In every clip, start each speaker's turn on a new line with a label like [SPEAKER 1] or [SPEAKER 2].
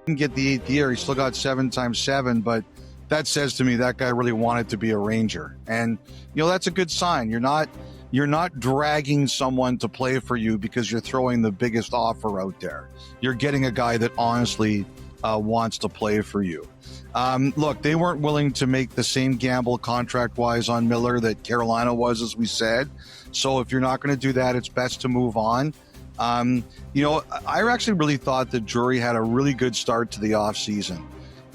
[SPEAKER 1] didn't get the 8th year. He still got 7x7, but that says to me that guy really wanted to be a Ranger. And, that's a good sign. You're not dragging someone to play for you because you're throwing the biggest offer out there. You're getting a guy that honestly wants to play for you. Look, they weren't willing to make the same gamble contract-wise on Miller that Carolina was, as we said. So if you're not going to do that, it's best to move on. I actually really thought that Drury had a really good start to the offseason.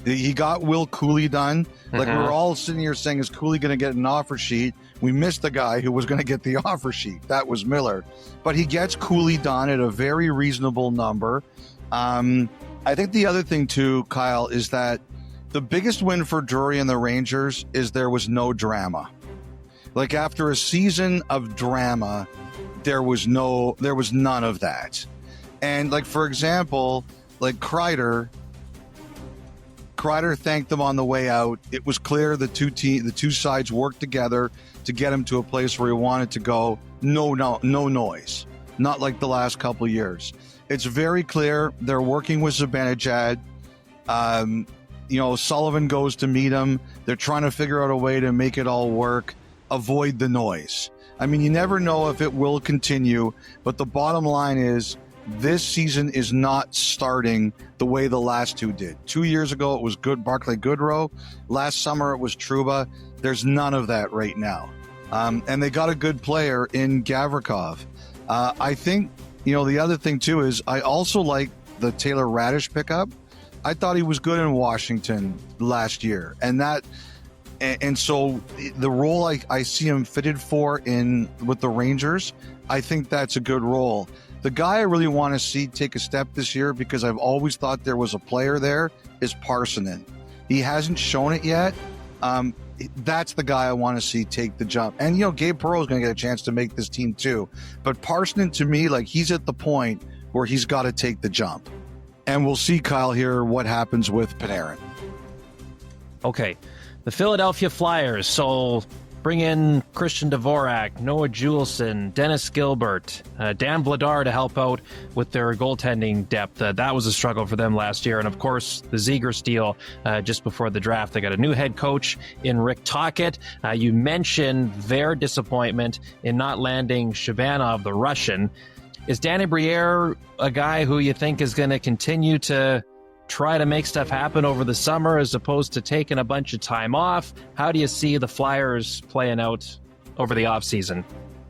[SPEAKER 1] He got Will Cooley done. Like we were all sitting here saying, is Cooley going to get an offer sheet? We missed the guy who was going to get the offer sheet. That was Miller. But he gets Cooley done at a very reasonable number. I think the other thing too, Kyle, is that the biggest win for Drury and the Rangers is there was no drama. Like after a season of drama, there was none of that. And like, for example, like Kreider thanked them on the way out. It was clear the two sides worked together to get him to a place where he wanted to go. No noise. Not like the last couple of years. It's very clear they're working with Zibanejad. Sullivan goes to meet him. They're trying to figure out a way to make it all work. Avoid the noise. I mean, you never know if it will continue, but the bottom line is this season is not starting the way the last two did. 2 years ago, it was Barclay Goodrow. Last summer, it was Trouba. There's none of that right now. And they got a good player in Gavrikov. I think, the other thing too is I also like the Taylor Radish pickup. I thought he was good in Washington last year. And so the role I see him fitted for with the Rangers, I think that's a good role. The guy I really want to see take a step this year, because I've always thought there was a player there, is Parssinen. He hasn't shown it yet. That's the guy I want to see take the jump. And, Gabe Perreault is going to get a chance to make this team too. But Parssinen, to me, like he's at the point where he's got to take the jump. And we'll see, Kyle, here what happens with Panarin.
[SPEAKER 2] Okay. The Philadelphia Flyers, so bring in Christian Dvorak, Noah Juleson, Dennis Gilbert, Dan Vladar to help out with their goaltending depth. That was a struggle for them last year. And, of course, the Zegras deal just before the draft. They got a new head coach in Rick Tocchet. You mentioned their disappointment in not landing Shabanov, the Russian. Is Danny Briere a guy who you think is going to continue to try to make stuff happen over the summer as opposed to taking a bunch of time off? How do you see the Flyers playing out over the offseason?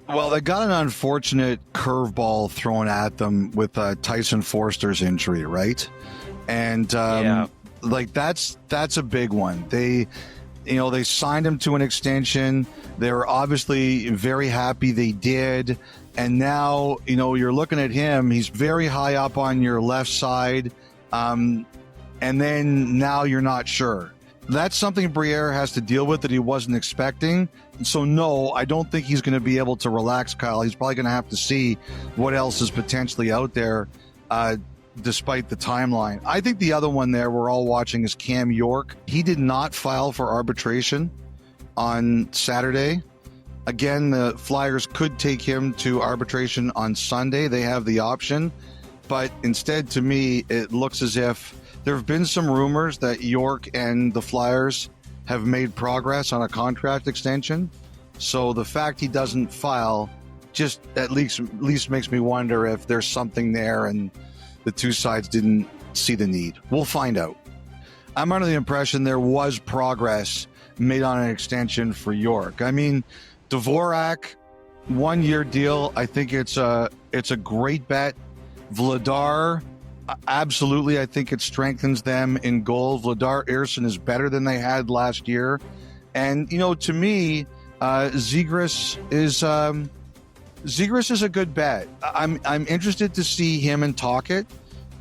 [SPEAKER 1] Well, they got an unfortunate curveball thrown at them with Tyson Forster's injury, right? And that's a big one. They signed him to an extension. They were obviously very happy they did. And now, you're looking at him. He's very high up on your left side. And then now you're not sure. That's something Briere has to deal with that he wasn't expecting. So no, I don't think he's going to be able to relax, Kyle. He's probably going to have to see what else is potentially out there, despite the timeline. I think the other one there we're all watching is Cam York. He did not file for arbitration on Saturday. Again, the Flyers could take him to arbitration on Sunday. They have the option. But instead, to me, it looks as if there have been some rumors that York and the Flyers have made progress on a contract extension. So the fact he doesn't file just at least makes me wonder if there's something there and the two sides didn't see the need. We'll find out. I'm under the impression there was progress made on an extension for York. I mean, Dvorak, 1 year deal. I think it's a great bet. Vladar, absolutely. I think it strengthens them in goal. Vladar Ersson is better than they had last year. And, to me, Zegras is a good bet. I'm interested to see him and Tocchet.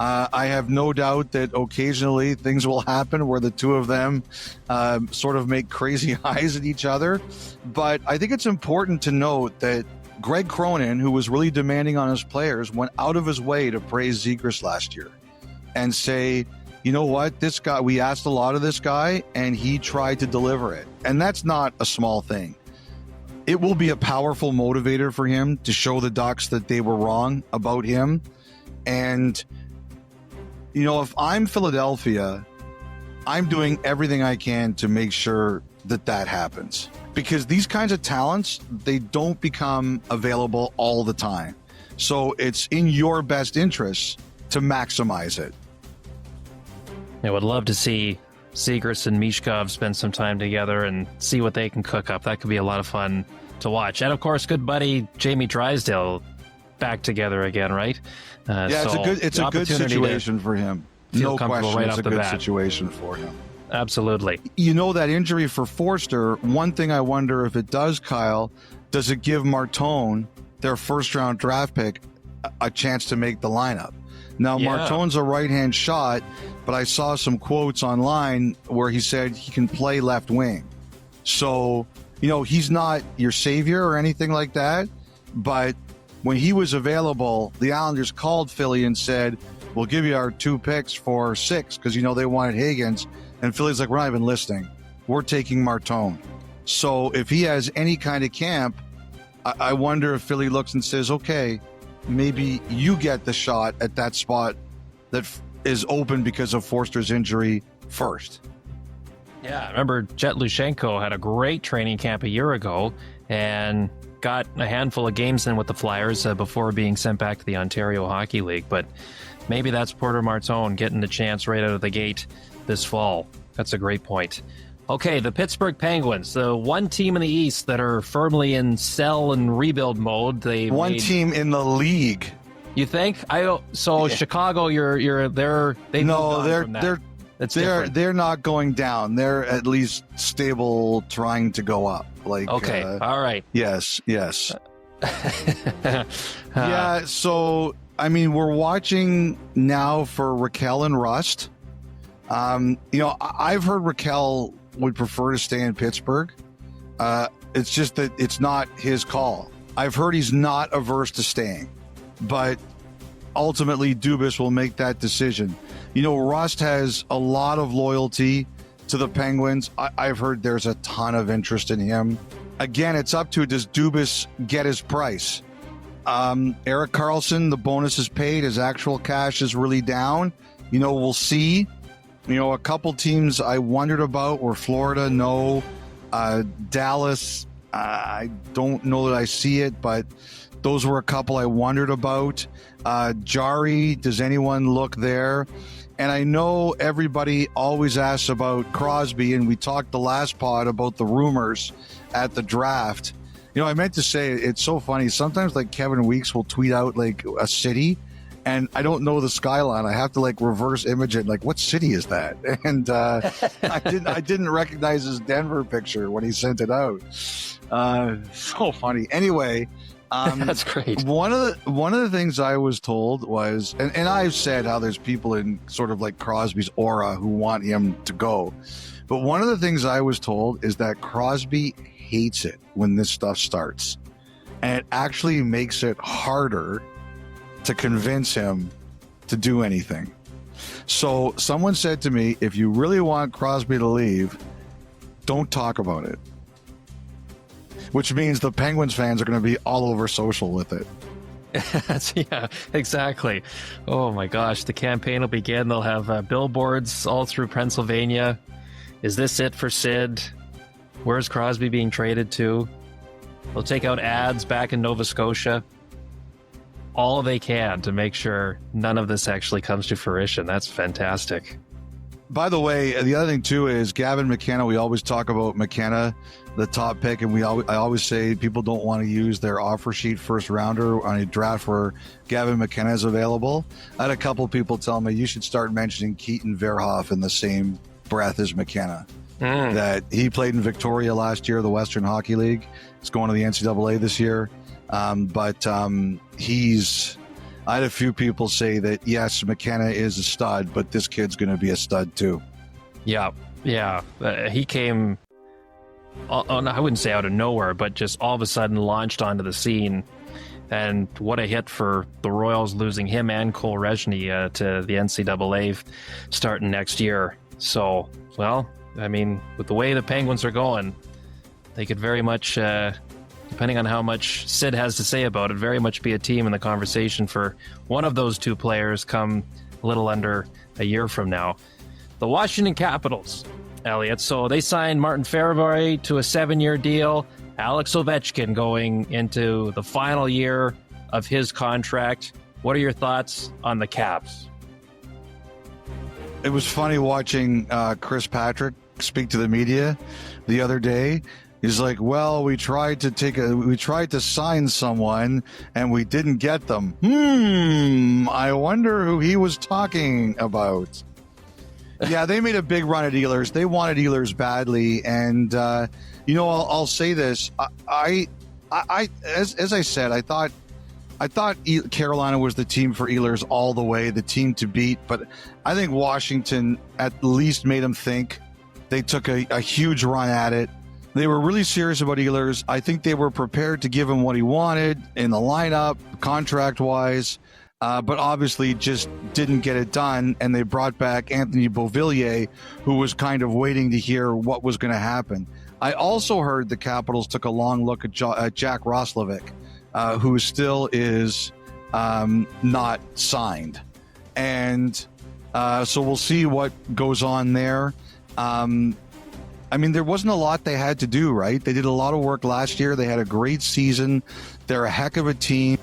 [SPEAKER 1] I have no doubt that occasionally things will happen where the two of them sort of make crazy eyes at each other. But I think it's important to note that Greg Cronin, who was really demanding on his players, went out of his way to praise Zegras last year and say, you know what, this guy, we asked a lot of this guy and he tried to deliver it. And that's not a small thing. It will be a powerful motivator for him to show the Ducks that they were wrong about him. And if I'm Philadelphia, I'm doing everything I can to make sure that happens. Because these kinds of talents, they don't become available all the time. So it's in your best interest to maximize it.
[SPEAKER 2] I would love to see Zegras and Mishkov spend some time together and see what they can cook up. That could be a lot of fun to watch. And of course, good buddy Jamie Drysdale back together again, right?
[SPEAKER 1] It's a good situation for him. No question,
[SPEAKER 2] right
[SPEAKER 1] it's a good situation for him.
[SPEAKER 2] Absolutely.
[SPEAKER 1] That injury for Forster, one thing I wonder if it does, Kyle, does it give Martone, their first-round draft pick, a chance to make the lineup? Now, Martone's a right-hand shot, but I saw some quotes online where he said he can play left wing. So, he's not your savior or anything like that, but when he was available, the Islanders called Philly and said, we'll give you our 2 picks for 6, because, they wanted Higgins. And Philly's like, we're not even listening. We're taking Martone. So if he has any kind of camp, I wonder if Philly looks and says, okay, maybe you get the shot at that spot that is open because of Forster's injury first.
[SPEAKER 2] Yeah, I remember Jet Lushenko had a great training camp a year ago and got a handful of games in with the Flyers before being sent back to the Ontario Hockey League. But maybe that's Porter Martone getting the chance right out of the gate this fall. That's a great point. Okay, the Pittsburgh Penguins, the one team in the East that are firmly in sell and rebuild mode.
[SPEAKER 1] Team in the league.
[SPEAKER 2] You think? Chicago,
[SPEAKER 1] they're not going down. They're at least stable, trying to go up.
[SPEAKER 2] Okay, all right.
[SPEAKER 1] Yes. Yeah. So we're watching now for Raquel and Rust. I've heard Raquel would prefer to stay in Pittsburgh. It's just that it's not his call. I've heard he's not averse to staying, but ultimately Dubas will make that decision. Rust has a lot of loyalty to the Penguins. I've heard there's a ton of interest in him. Again, it's up to, does Dubas get his price? Erik Karlsson, the bonus is paid. His actual cash is really down. We'll see. A couple teams I wondered about were Florida, no. Dallas, I don't know that I see it, but those were a couple I wondered about. Jari, does anyone look there? And I know everybody always asks about Crosby, and we talked the last pod about the rumors at the draft. I meant to say, it's so funny. Sometimes Kevin Weeks will tweet out a city, and I don't know the skyline. I have to reverse image it. What city is that? And I didn't recognize his Denver picture when he sent it out. So funny. Anyway,
[SPEAKER 2] that's great.
[SPEAKER 1] One of the things I was told was, and I've said how there's people in sort of Crosby's aura who want him to go, but one of the things I was told is that Crosby hates it when this stuff starts, and it actually makes it harder to convince him to do anything. So someone said to me, if you really want Crosby to leave, don't talk about it. Which means the Penguins fans are going to be all over social with it.
[SPEAKER 2] Yeah, exactly. Oh my gosh, the campaign will begin. They'll have billboards all through Pennsylvania. Is this it for Sid? Where's Crosby being traded to? They'll take out ads back in Nova Scotia. All they can to make sure none of this actually comes to fruition. That's fantastic.
[SPEAKER 1] By the way, the other thing too is Gavin McKenna. We always talk about McKenna, the top pick, and I always say people don't want to use their offer sheet first rounder on a draft where Gavin McKenna is available. I had a couple of people tell me you should start mentioning Keaton Verhoff in the same breath as McKenna. That he played in Victoria last year, the Western Hockey League. He's going to the NCAA this year. But I had a few people say that, yes, McKenna is a stud, but this kid's going to be a stud too.
[SPEAKER 2] Yeah. He came, I wouldn't say out of nowhere, but just all of a sudden launched onto the scene. And what a hit for the Royals, losing him and Cole Rezhny to the NCAA starting next year. So, with the way the Penguins are going, they could very much, depending on how much Sid has to say about it, very much be a team in the conversation for one of those two players come a little under a year from now. The Washington Capitals, Elliot. So they signed Martin Fehervary to a 7-year deal. Alex Ovechkin going into the final year of his contract. What are your thoughts on the Caps?
[SPEAKER 1] It was funny watching Chris Patrick speak to the media the other day. He's like, well, we tried to sign someone and we didn't get them. I wonder who he was talking about. Yeah, they made a big run at Ehlers. They wanted Ehlers badly. And, I'll say this. As I said, I thought Carolina was the team for Ehlers all the way, the team to beat. But I think Washington at least made them think. They took a huge run at it. They were really serious about Ehlers. I think they were prepared to give him what he wanted in the lineup, contract-wise, but obviously just didn't get it done. And they brought back Anthony Beauvillier, who was kind of waiting to hear what was going to happen. I also heard the Capitals took a long look at Jack Roslovic, who still is not signed. And so we'll see what goes on there. There wasn't a lot they had to do, right? They did a lot of work last year. They had a great season. They're a heck of a team.